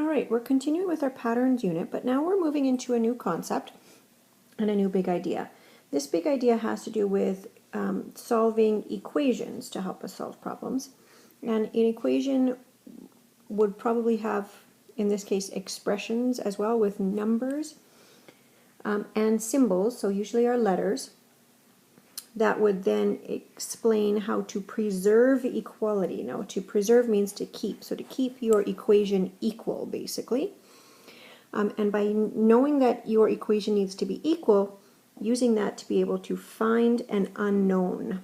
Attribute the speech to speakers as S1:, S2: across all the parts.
S1: All right, we're continuing with our patterns unit, but now we're moving into a new concept and a new big idea. This big idea has to do with solving equations to help us solve problems. And an equation would probably have, in this case, expressions as well with numbers and symbols, so usually our letters, that would then explain how to preserve equality. Now, to preserve means to keep, so to keep your equation equal, basically. And by knowing that your equation needs to be equal, using that to be able to find an unknown.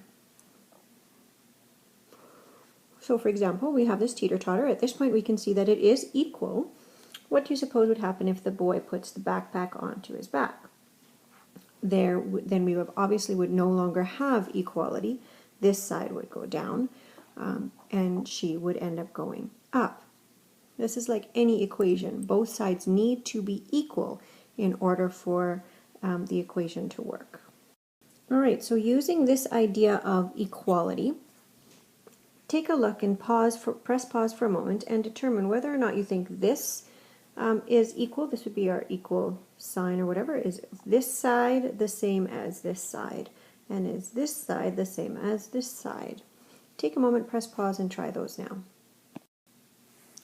S1: So for example, we have this teeter-totter. At this point we can see that it is equal. What do you suppose would happen if the boy puts the backpack onto his back? Then we obviously would no longer have equality. This side would go down, and she would end up going up. This is like any equation. Both sides need to be equal in order for the equation to work. All right, so using this idea of equality, take a look and press pause for a moment and determine whether or not you think this is equal. This would be our equal sign or whatever. Is this side the same as this side? And is this side the same as this side? Take a moment, press pause, and try those now.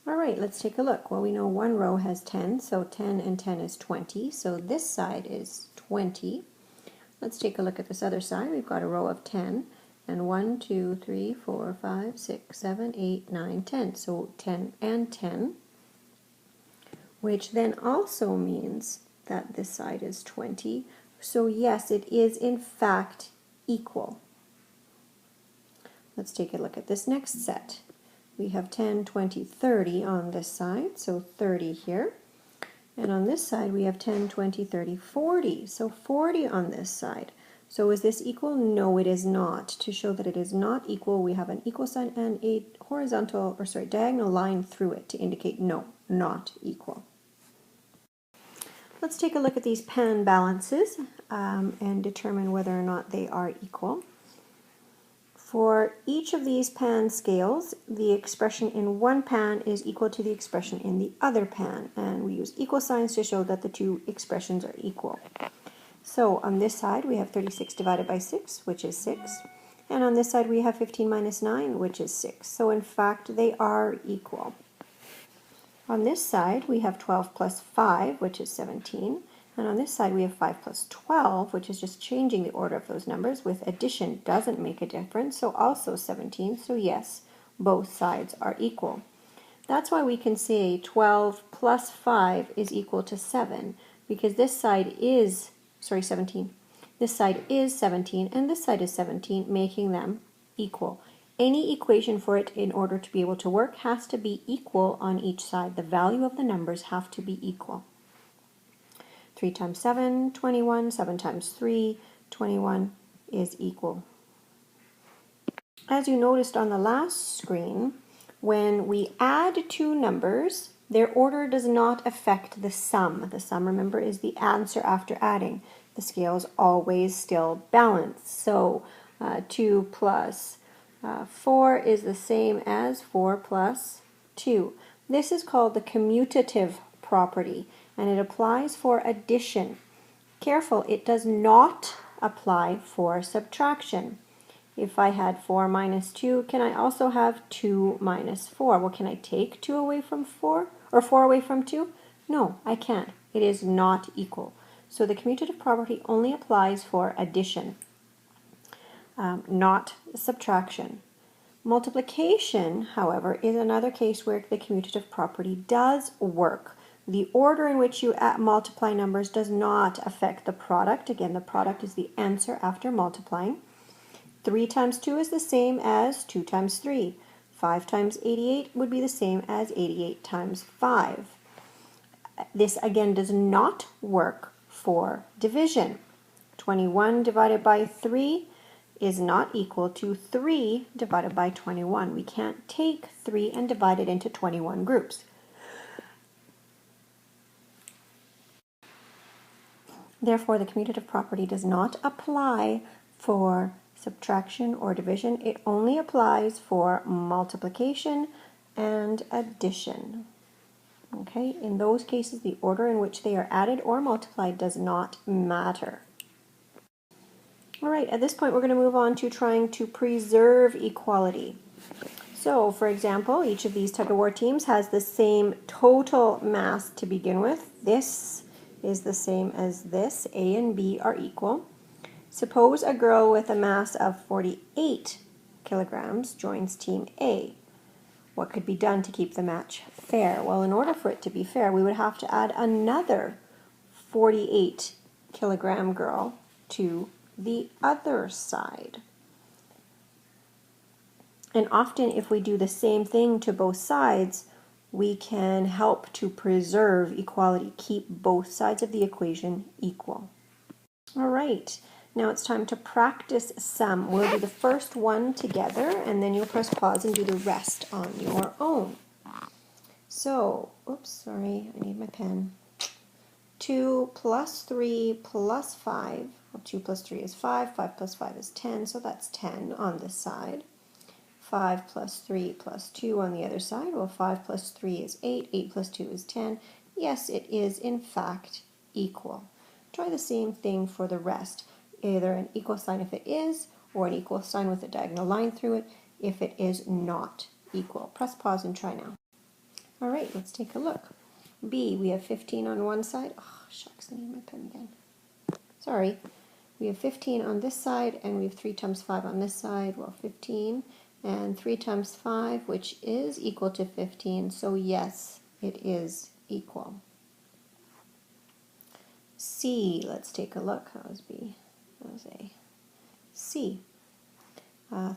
S1: All right, let's take a look. Well, we know one row has 10, so 10 and 10 is 20. So this side is 20. Let's take a look at this other side. We've got a row of 10, and 1, 2, 3, 4, 5, 6, 7, 8, 9, 10. So 10 and 10, which then also means that this side is 20. So yes, it is in fact equal. Let's take a look at this next set. We have 10, 20, 30 on this side, so 30 here. And on this side we have 10, 20, 30, 40. So 40 on this side. So is this equal? No, it is not. To show that it is not equal, we have an equal sign and a diagonal line through it to indicate no, not equal. Let's take a look at these pan balances and determine whether or not they are equal. For each of these pan scales, the expression in one pan is equal to the expression in the other pan, and we use equal signs to show that the two expressions are equal. So on this side we have 36 divided by 6, which is 6, and on this side we have 15 minus 9, which is 6. So in fact they are equal. On this side we have 12 plus 5, which is 17, and on this side we have 5 plus 12, which is just changing the order of those numbers. With addition doesn't make a difference, so also 17. So yes, both sides are equal. That's why we can say 12 plus 5 is equal to 7, because this side is, 17. This side is 17, and this side is 17, making them equal. Any equation for it, in order to be able to work, has to be equal on each side. The value of the numbers have to be equal. 3 times 7, 21. 7 times 3, 21 is equal. As you noticed on the last screen, when we add two numbers, their order does not affect the sum. The sum, remember, is the answer after adding. The scale is always still balanced. So 2 plus 4 is the same as 4 plus 2. This is called the commutative property, and it applies for addition. Careful, it does not apply for subtraction. If I had 4 minus 2, can I also have 2 minus 4? Well, can I take 2 away from 4, or 4 away from 2? No, I can't. It is not equal. So the commutative property only applies for addition, not subtraction. Multiplication, however, is another case where the commutative property does work. The order in which you multiply numbers does not affect the product. Again, the product is the answer after multiplying. 3 times 2 is the same as 2 times 3. 5 times 88 would be the same as 88 times 5. This again does not work for division. 21 divided by 3 is not equal to 3 divided by 21. We can't take 3 and divide it into 21 groups. Therefore, the commutative property does not apply for subtraction or division. It only applies for multiplication and addition. Okay, in those cases, the order in which they are added or multiplied does not matter. All right, at this point, we're going to move on to trying to preserve equality. So, for example, each of these tug-of-war teams has the same total mass to begin with. This is the same as this. A and B are equal. Suppose a girl with a mass of 48 kilograms joins Team A. What could be done to keep the match fair? Well, in order for it to be fair, we would have to add another 48 kilogram girl to the other side. And often if we do the same thing to both sides, we can help to preserve equality, keep both sides of the equation equal. All right, now it's time to practice some. We'll do the first one together, and then you'll press pause and do the rest on your own. So, oops, sorry, I need my pen. 2 plus 3 plus 5, well, 2 plus 3 is 5, 5 plus 5 is 10, so that's 10 on this side. 5 plus 3 plus 2 on the other side, well, 5 plus 3 is 8, 8 plus 2 is 10. Yes, it is in fact equal. Try the same thing for the rest, either an equal sign if it is, or an equal sign with a diagonal line through it if it is not equal. Press pause and try now. All right, let's take a look. B, we have 15 on one side. Oh, shucks, I need my pen again. Sorry. We have 15 on this side, and we have 3 times 5 on this side. Well, 15 and 3 times 5, which is equal to 15. So yes, it is equal. C, let's take a look. That was B. That was A. C.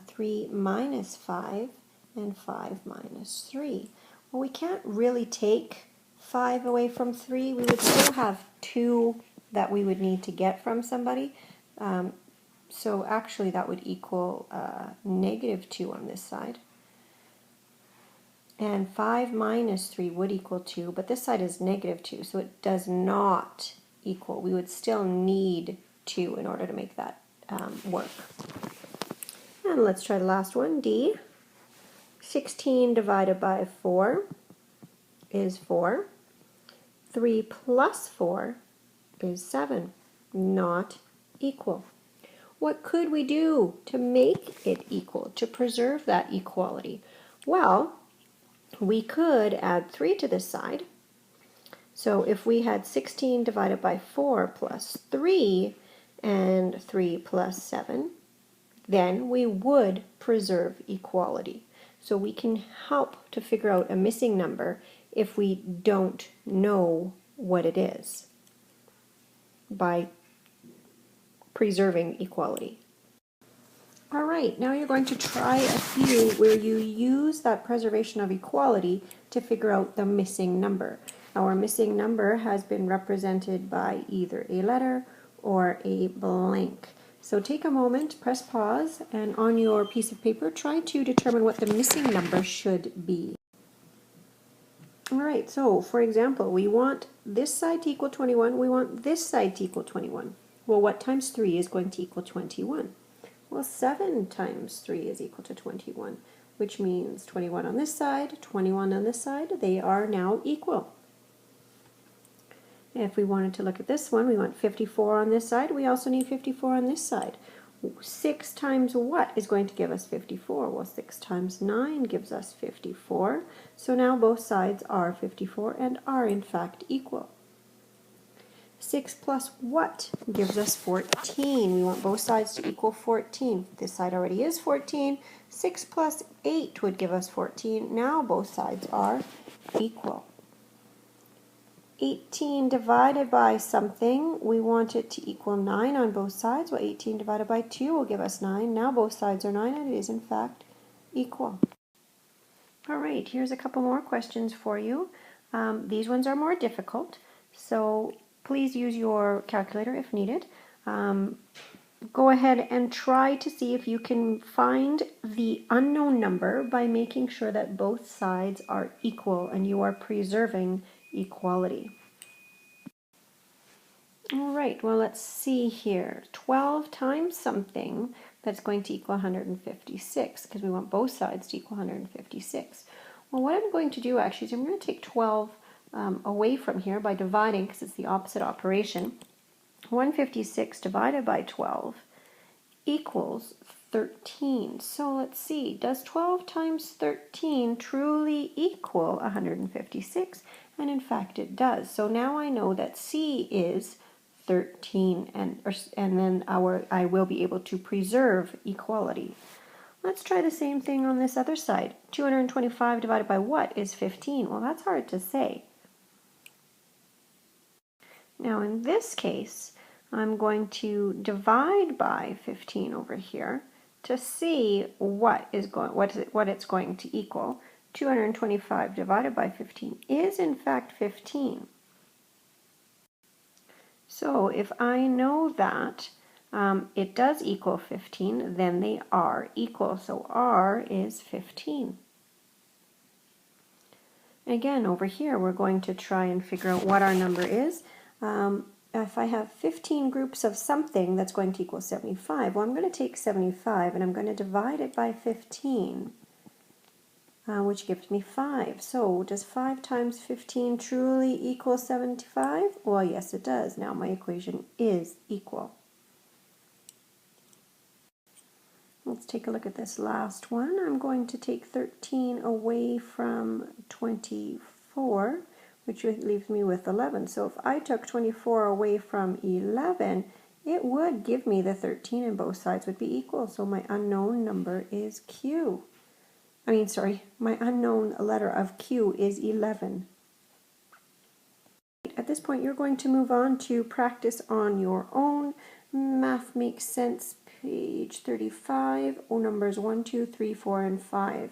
S1: 3 minus 5 and 5 minus 3. Well, we can't really take 5 away from 3. We would still have 2 that we would need to get from somebody. So actually that would equal negative 2 on this side. And 5 minus 3 would equal 2, but this side is negative 2, so it does not equal. We would still need 2 in order to make that work. And let's try the last one, D. 16 divided by 4 is 4. 3 plus 4 is 7. Not equal. What could we do to make it equal, to preserve that equality? Well, we could add 3 to this side. So if we had 16 divided by 4 plus 3 and 3 plus 7, then we would preserve equality. So we can help to figure out a missing number if we don't know what it is by preserving equality. All right, now you're going to try a few where you use that preservation of equality to figure out the missing number. Our missing number has been represented by either a letter or a blank. So take a moment, press pause, and on your piece of paper, try to determine what the missing number should be. All right, so for example, we want this side to equal 21, we want this side to equal 21. Well, what times 3 is going to equal 21? Well, 7 times 3 is equal to 21, which means 21 on this side, 21 on this side, they are now equal. If we wanted to look at this one, we want 54 on this side, we also need 54 on this side. 6 times what is going to give us 54? Well, 6 times 9 gives us 54. So now both sides are 54 and are in fact equal. 6 plus what gives us 14? We want both sides to equal 14. This side already is 14. 6 plus 8 would give us 14. Now both sides are equal. 18 divided by something, we want it to equal 9 on both sides. Well, 18 divided by 2 will give us 9. Now both sides are 9 and it is in fact equal. All right, here's a couple more questions for you. These ones are more difficult, so please use your calculator if needed. Go ahead and try to see if you can find the unknown number by making sure that both sides are equal and you are preserving equality. All right, well, let's see here. 12 times something, that's going to equal 156 because we want both sides to equal 156. Well, what I'm going to do actually is I'm going to take 12 away from here by dividing, because it's the opposite operation. 156 divided by 12 equals 13. So let's see, does 12 times 13 truly equal 156? And in fact it does. So now I know that C is 13, and then I will be able to preserve equality. Let's try the same thing on this other side. 225 divided by what is 15? Well, that's hard to say. Now in this case, I'm going to divide by 15 over here to see what it's going to equal. 225 divided by 15 is in fact 15. So if I know that it does equal 15, then they are equal. So R is 15. Again, over here, we're going to try and figure out what our number is. If I have 15 groups of something that's going to equal 75, well, I'm going to take 75 and I'm going to divide it by 15, which gives me 5. So does 5 times 15 truly equal 75? Well, yes, it does. Now my equation is equal. Let's take a look at this last one. I'm going to take 13 away from 24, which leaves me with 11. So if I took 24 away from 11, it would give me the 13 and both sides would be equal. So my unknown number is Q. My unknown letter of Q is 11. At this point, you're going to move on to practice on your own. Math Makes Sense, page 35, numbers 1, 2, 3, 4, and 5.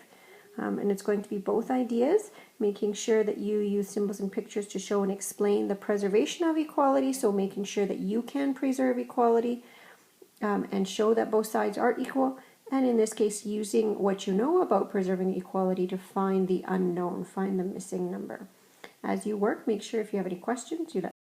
S1: And it's going to be both ideas, making sure that you use symbols and pictures to show and explain the preservation of equality, so making sure that you can preserve equality and show that both sides are equal, and in this case using what you know about preserving equality to find the unknown, find the missing number. As you work, make sure if you have any questions, you let